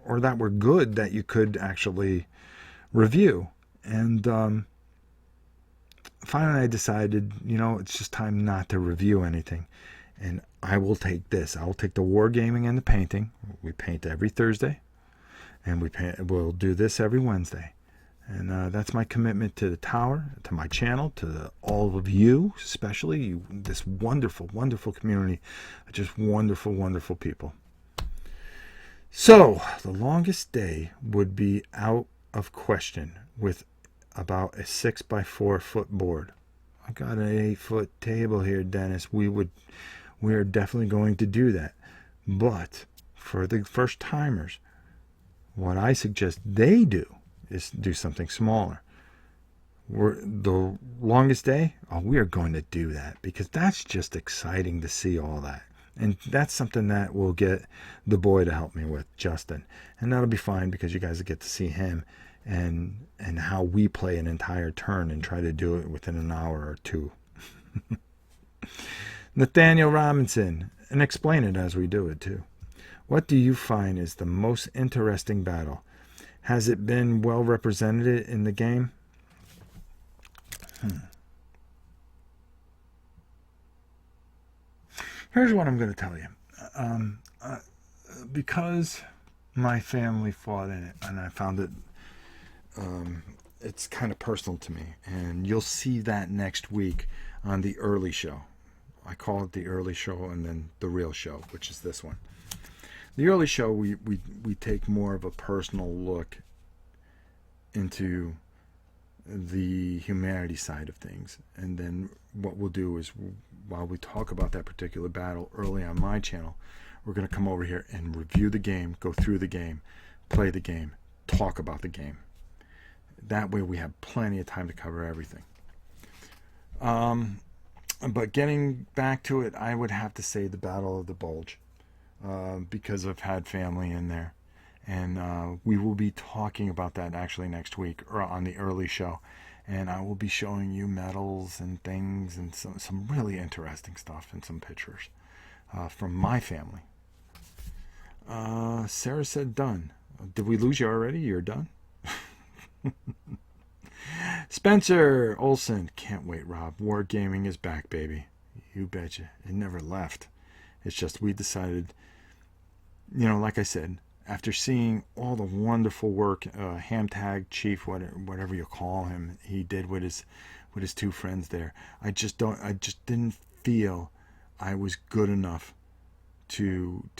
or that were good that you could actually review. And finally I decided, it's just time not to review anything. And I will take this. I will take the wargaming and the painting. We paint every Thursday. And we'll do this every Wednesday. And that's my commitment to the tower, to my channel, to all of you, especially you, this wonderful, wonderful community. Just wonderful, wonderful people. So, the longest day would be out of question with about a 6x4 foot board. I got an 8-foot table here, Dennis. We are definitely going to do that. But for the first timers, what I suggest they do is do something smaller. The longest day, we are going to do that because that's just exciting to see all that. And that's something that we'll get the boy to help me with, Justin. And that'll be fine because you guys will get to see him and how we play an entire turn and try to do it within an hour or two. Nathaniel Robinson, and explain it as we do it too. What do you find is the most interesting battle? Has it been well represented in the game? Here's what I'm going to tell you. Because my family fought in it, and I found it, it's kind of personal to me. And you'll see that next week on the early show. I call it the early show and then the real show, which is this one. The early show, we take more of a personal look into the humanity side of things. And then what we'll do is, while we talk about that particular battle early on my channel, we're going to come over here and review the game, go through the game, play the game, talk about the game. That way we have plenty of time to cover everything. But getting back to it, I would have to say the Battle of the Bulge, because I've had family in there. And we will be talking about that actually next week or on the early show. And I will be showing you medals and things and some really interesting stuff and some pictures from my family. Sarah said done. Did we lose you already? You're done? Spencer Olson, can't wait, Rob. Wargaming is back, baby. You betcha. It never left. It's just we decided, like I said, after seeing all the wonderful work Hamtag Chief, whatever you call him, he did with his two friends there, I just didn't feel I was good enough to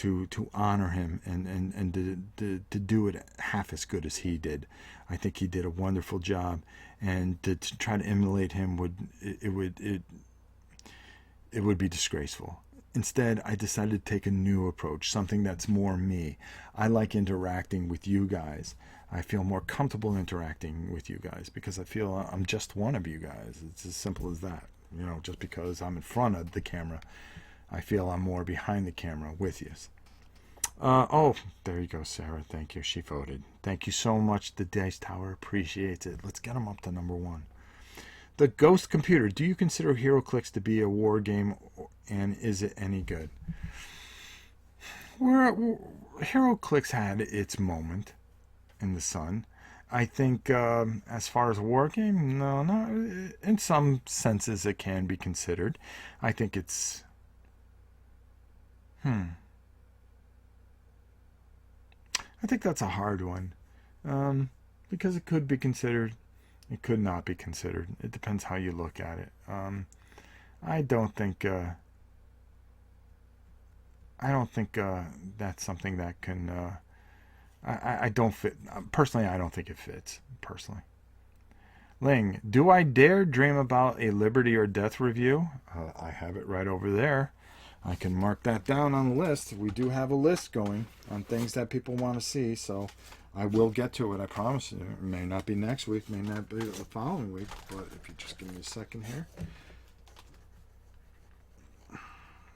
honor him and to do it half as good as he did. I think he did a wonderful job, and to try to emulate him would be disgraceful. Instead, I decided to take a new approach, something that's more me. I like interacting with you guys. I feel more comfortable interacting with you guys because I feel I'm just one of you guys. It's as simple as that. Just because I'm in front of the camera, I feel I'm more behind the camera with you. There you go, Sarah. Thank you. She voted. Thank you so much. The Dice Tower appreciates it. Let's get them up to #1. The Ghost Computer. Do you consider HeroClix to be a war game, and is it any good? HeroClix had its moment in the sun, I think as far as a war game, no, no. In some senses, it can be considered. I think it's I think that's a hard one because it could be considered. It could not be considered. It depends how you look at it. I don't think. I don't think that's something that can. I don't fit. Personally, I don't think it fits. Personally. Ling, do I dare dream about a Liberty or Death review? I have it right over there. I can mark that down on the list. We do have a list going on things that people want to see, so I will get to it. I promise you. It may not be next week, may not be the following week, but if you just give me a second here.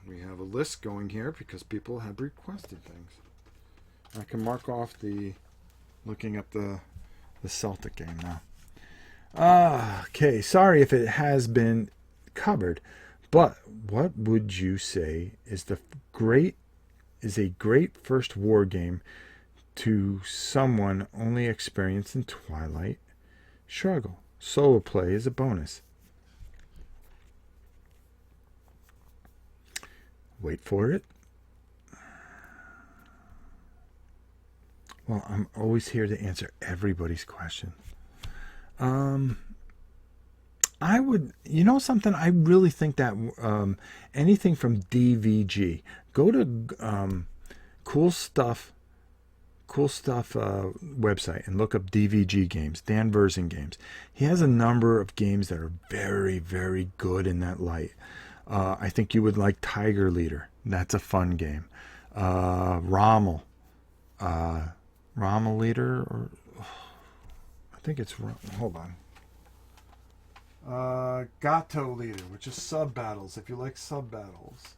We have a list going here because people have requested things. I can mark off the looking up the Celtic game now. Okay, sorry if it has been covered, but what would you say is a great first war game to someone only experienced in Twilight Struggle? Solo play is a bonus. Wait for it. Well, I'm always here to answer everybody's question. I would, something, I really think that anything from DVG, go to cool stuff website and look up DVG games, Dan Versen games. He has a number of games that are very, very good in that light. I think you would like Tiger Leader. That's a fun game. Rommel Leader, or I think it's, hold on. Gato Leader, which is sub battles. If you like sub battles,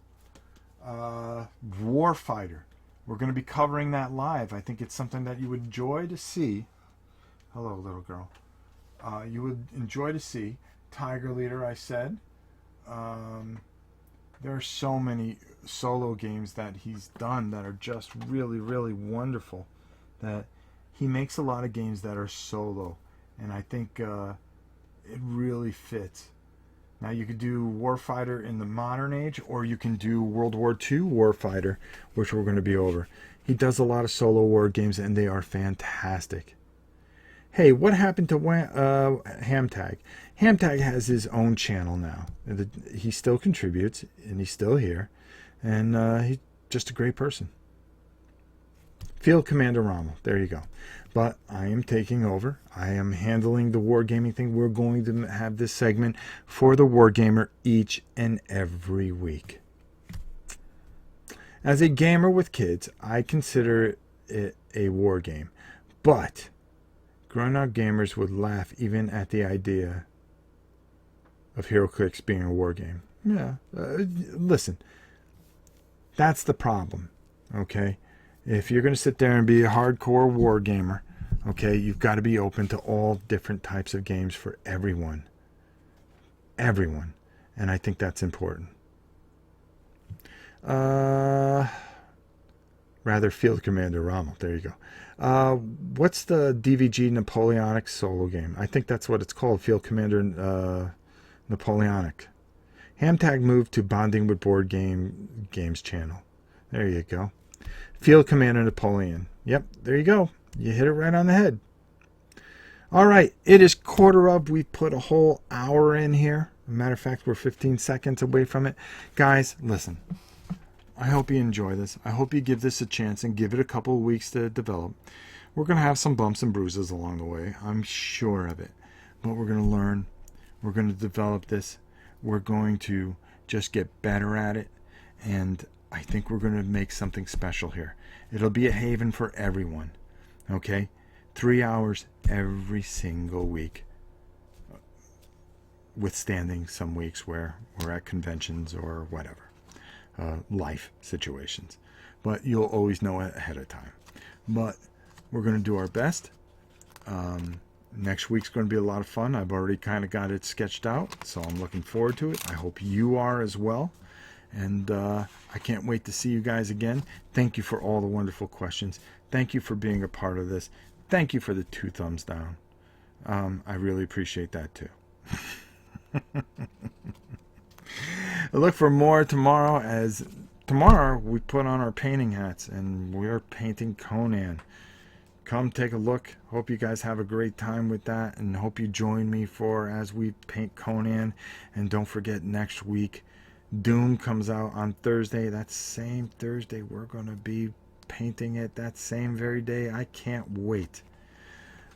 Warfighter. We're going to be covering that live. I think it's something that you would enjoy to see. Hello, little girl. You would enjoy to see. Tiger Leader, I said. There are so many solo games that he's done that are just really, really wonderful. That he makes a lot of games that are solo, and I think it really fits. Now you could do Warfighter in the modern age, or you can do World War II Warfighter, which we're going to be over. He does a lot of solo war games, and they are fantastic. Hey, what happened to Hamtag? Hamtag has his own channel now. He still contributes, and he's still here, and he's just a great person. Field Commander Rommel, there you go. But I am taking over. I am handling the wargaming thing. We're going to have this segment for the Wargamer each and every week. As a gamer with kids, I consider it a war game. But grown-up gamers would laugh even at the idea of HeroClix being a war game. Yeah, listen, that's the problem, okay? If you're going to sit there and be a hardcore war gamer, okay, you've got to be open to all different types of games for everyone. Everyone. And I think that's important. Rather, Field Commander Rommel. There you go. What's the DVG Napoleonic solo game? I think that's what it's called, Field Commander Napoleonic. Hamtag moved to Bonding with Board Games channel. There you go. Field Commander Napoleon. Yep, there you go. You hit it right on the head. All right, it is 1:15. We put a whole hour in here. As a matter of fact, we're 15 seconds away from it. Guys, listen. I hope you enjoy this. I hope you give this a chance and give it a couple of weeks to develop. We're going to have some bumps and bruises along the way. I'm sure of it. But we're going to learn. We're going to develop this. We're going to just get better at it. And I think we're going to make something special here. It'll be a haven for everyone. Okay? 3 hours every single week. Withstanding some weeks where we're at conventions or whatever. Life situations. But you'll always know ahead of time. But we're going to do our best. Next week's going to be a lot of fun. I've already kind of got it sketched out. So I'm looking forward to it. I hope you are as well. And I can't wait to see you guys again. Thank you for all the wonderful questions. Thank you for being a part of this. thank you for the 2 thumbs down. I really appreciate that too. Look for more tomorrow, as tomorrow we put on our painting hats and we're painting Conan. Come take a look. Hope you guys have a great time with that, and hope you join me for as we paint Conan. And don't forget, next week Doom comes out on Thursday. That same Thursday we're going to be painting it, that same very day. I can't wait.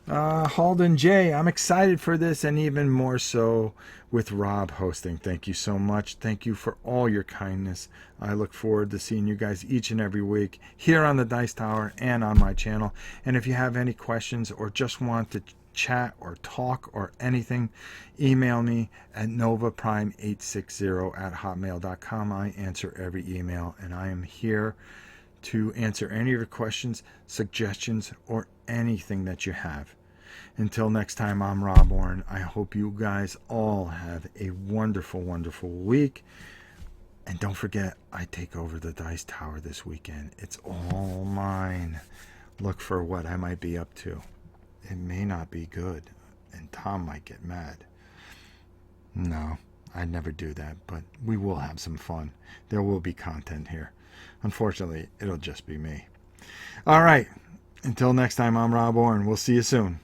Halden J, I'm excited for this, and even more so with Rob hosting. Thank you so much. Thank you for all your kindness. I look forward to seeing you guys each and every week here on the Dice Tower and on my channel. And if you have any questions or just want to chat or talk or anything, email me at novaprime860@hotmail.com. I answer every email, and I am here to answer any of your questions, suggestions, or anything that you have. Until next time, I'm Rob Warren. I hope you guys all have a wonderful, wonderful week. And don't forget, I take over the Dice Tower this weekend. It's all mine. Look for what I might be up to. It may not be good, and Tom might get mad. No, I'd never do that, but we will have some fun. There will be content here. Unfortunately, it'll just be me. All right. Until next time, I'm Rob Warren. We'll see you soon.